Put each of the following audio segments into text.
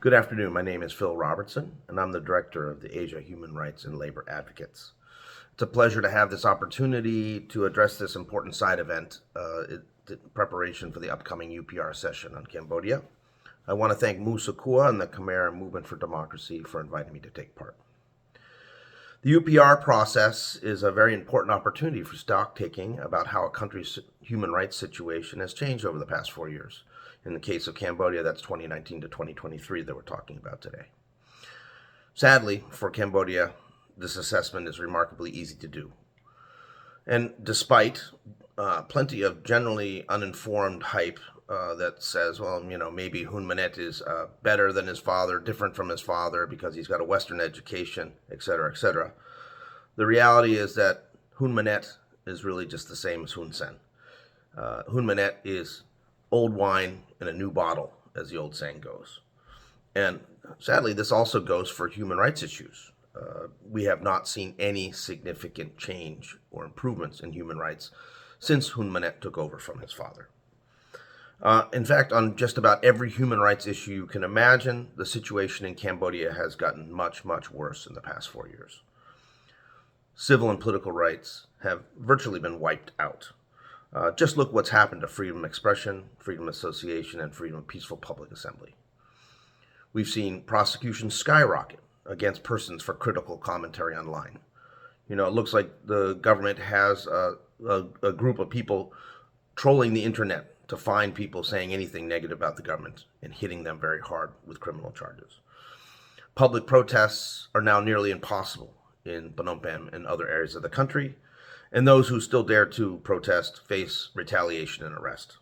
Good afternoon. My name is Phil Robertson, and I'm the director of the Asia Human Rights and Labor Advocates. It's a pleasure to have this opportunity to address this important side event in preparation for the upcoming UPR session on Cambodia. I want to thank Mu Sochua and the Khmer Movement for Democracy for inviting me to take part. The UPR process is a very important opportunity for stock taking about how a country's human rights situation has changed over the past 4 years. In the case of Cambodia, that's 2019 to 2023 that we're talking about today. Sadly, for Cambodia, this assessment is remarkably easy to do. And despite plenty of generally uninformed hype that says, well, maybe Hun Manet is better than his father, different from his father because he's got a Western education, et cetera, the reality is that Hun Manet is really just the same as Hun Sen. Hun Manet is old wine in a new bottle, as the old saying goes. And sadly, this also goes for human rights issues. We have not seen any significant change or improvements in human rights since Hun Manet took over from his father. In fact, on just about every human rights issue you can imagine, the situation in Cambodia has gotten much, much worse in the past 4 years. Civil and political rights have virtually been wiped out. Just look what's happened to freedom of expression, freedom of association, and freedom of peaceful public assembly. We've seen prosecutions skyrocket against persons for critical commentary online. It looks like the government has a group of people trolling the internet to find people saying anything negative about the government and hitting them very hard with criminal charges. Public protests are now nearly impossible in Phnom Penh and other areas of the country, and those who still dare to protest face retaliation and arrest.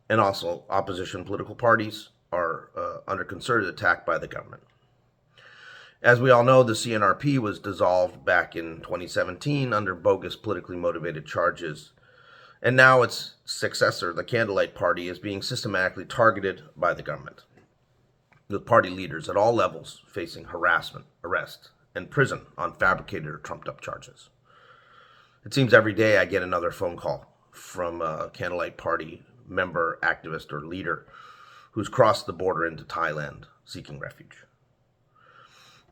And also, opposition political parties are under concerted attack by the government. As we all know, the CNRP was dissolved back in 2017 under bogus politically motivated charges. And now its successor, the Candlelight Party, is being systematically targeted by the government, with party leaders at all levels facing harassment, arrest, and prison on fabricated or trumped-up charges. It seems every day I get another phone call from a Candlelight Party member, activist, or leader who's crossed the border into Thailand seeking refuge.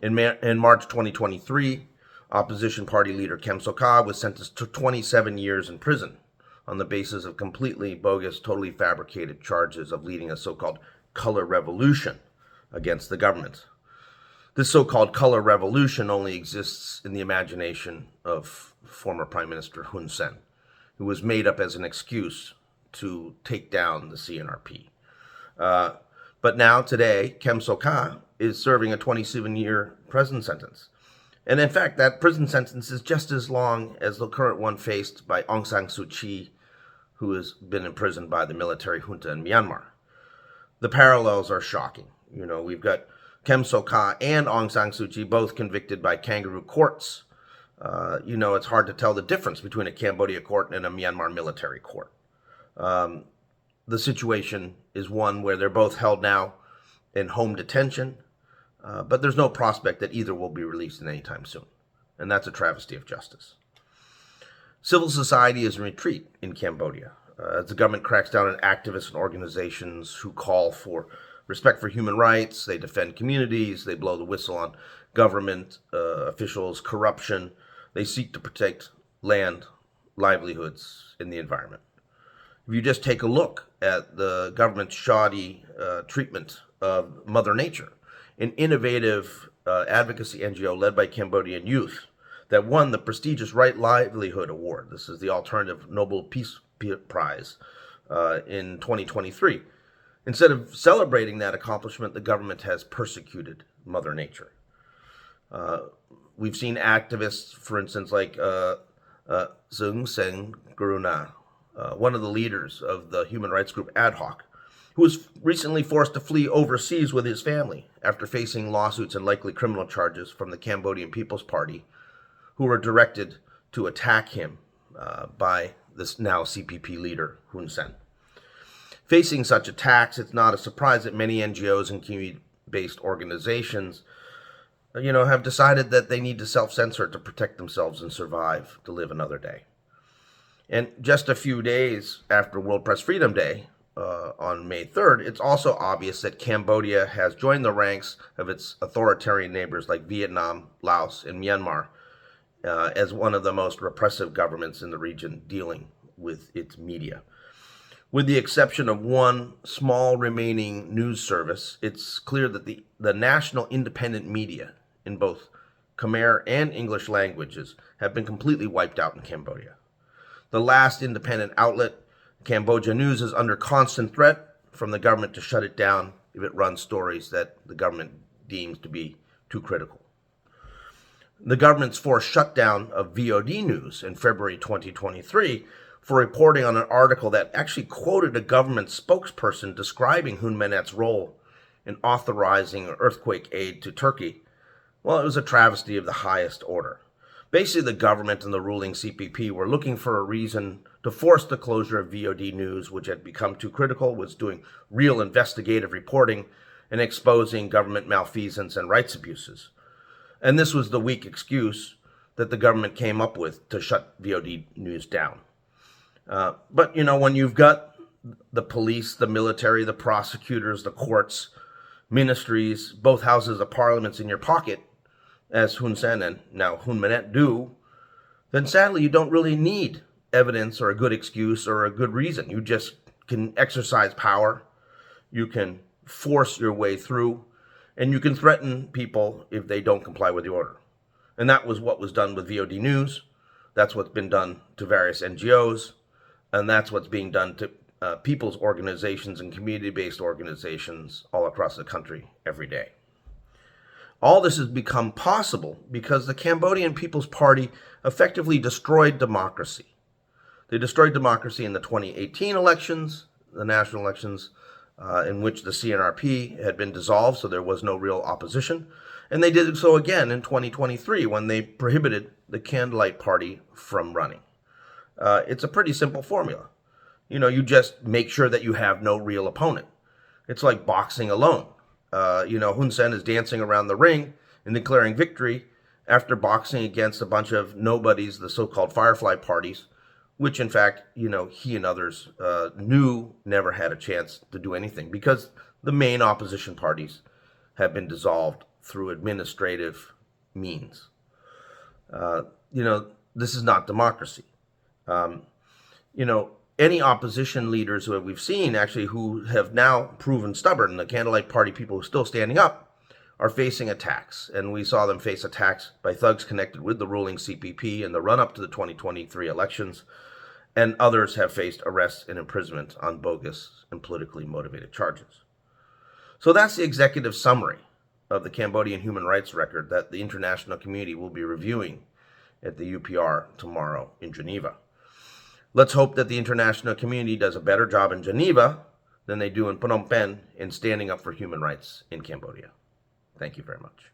In March 2023, opposition party leader Kem Sokha was sentenced to 27 years in prison on the basis of completely bogus, totally fabricated charges of leading a so-called color revolution against the government. This so-called color revolution only exists in the imagination of former Prime Minister Hun Sen, who was made up as an excuse to take down the CNRP. But now, today, Kem Sokha is serving a 27-year prison sentence. And in fact, that prison sentence is just as long as the current one faced by Aung San Suu Kyi, who has been imprisoned by the military junta in Myanmar. The parallels are shocking. We've got Kem Sokha and Aung San Suu Kyi both convicted by kangaroo courts. It's hard to tell the difference between a Cambodia court and a Myanmar military court. The situation is one where they're both held now in home detention, but there's no prospect that either will be released in any time soon. And that's a travesty of justice. Civil society is in retreat in Cambodia as the government cracks down on activists and organizations who call for respect for human rights. They defend communities. They blow the whistle on government officials, corruption. They seek to protect land, livelihoods, and the environment. If you just take a look at the government's shoddy treatment of Mother Nature, an innovative advocacy NGO led by Cambodian youth that won the prestigious Right Livelihood Award. This is the Alternative Nobel Peace Prize in 2023. Instead of celebrating that accomplishment, the government has persecuted Mother Nature. We've seen activists, for instance, like Zung Seng Guruna, one of the leaders of the human rights group Ad Hoc, who was recently forced to flee overseas with his family after facing lawsuits and likely criminal charges from the Cambodian People's Party, who were directed to attack him by this now CPP leader, Hun Sen. Facing such attacks, it's not a surprise that many NGOs and community-based organizations, have decided that they need to self-censor to protect themselves and survive to live another day. And just a few days after World Press Freedom Day, on May 3rd, it's also obvious that Cambodia has joined the ranks of its authoritarian neighbors like Vietnam, Laos, and Myanmar as one of the most repressive governments in the region dealing with its media. With the exception of one small remaining news service, it's clear that the national independent media in both Khmer and English languages have been completely wiped out in Cambodia. The last independent outlet, Cambodia News, is under constant threat from the government to shut it down if it runs stories that the government deems to be too critical. The government's forced shutdown of VOD News in February 2023 for reporting on an article that actually quoted a government spokesperson describing Hun Manet's role in authorizing earthquake aid to Turkey, well, it was a travesty of the highest order. Basically, the government and the ruling CPP were looking for a reason to force the closure of VOD News, which had become too critical, was doing real investigative reporting and exposing government malfeasance and rights abuses. And this was the weak excuse that the government came up with to shut VOD News down. But, when you've got the police, the military, the prosecutors, the courts, ministries, both houses of parliaments in your pocket, as Hun Sen and now Hun Manet do, then sadly you don't really need evidence or a good excuse or a good reason. You just can exercise power, you can force your way through, and you can threaten people if they don't comply with the order. And that was what was done with VOD News. That's what's been done to various NGOs, and that's what's being done to people's organizations and community-based organizations all across the country every day. All this has become possible because the Cambodian People's Party effectively destroyed democracy. They destroyed democracy in the 2018 elections, the national elections, in which the CNRP had been dissolved, so there was no real opposition. And they did so again in 2023 when they prohibited the Candlelight Party from running. It's a pretty simple formula. You just make sure that you have no real opponent. It's like boxing alone. Hun Sen is dancing around the ring and declaring victory after boxing against a bunch of nobodies, the so-called Firefly parties, which in fact, he and others knew never had a chance to do anything because the main opposition parties have been dissolved through administrative means. This is not democracy. Any opposition leaders who we've seen actually who have now proven stubborn, the Candlelight Party people who are still standing up, are facing attacks. And we saw them face attacks by thugs connected with the ruling CPP in the run-up to the 2023 elections. And others have faced arrests and imprisonment on bogus and politically motivated charges. So that's the executive summary of the Cambodian human rights record that the international community will be reviewing at the UPR tomorrow in Geneva. Let's hope that the international community does a better job in Geneva than they do in Phnom Penh in standing up for human rights in Cambodia. Thank you very much.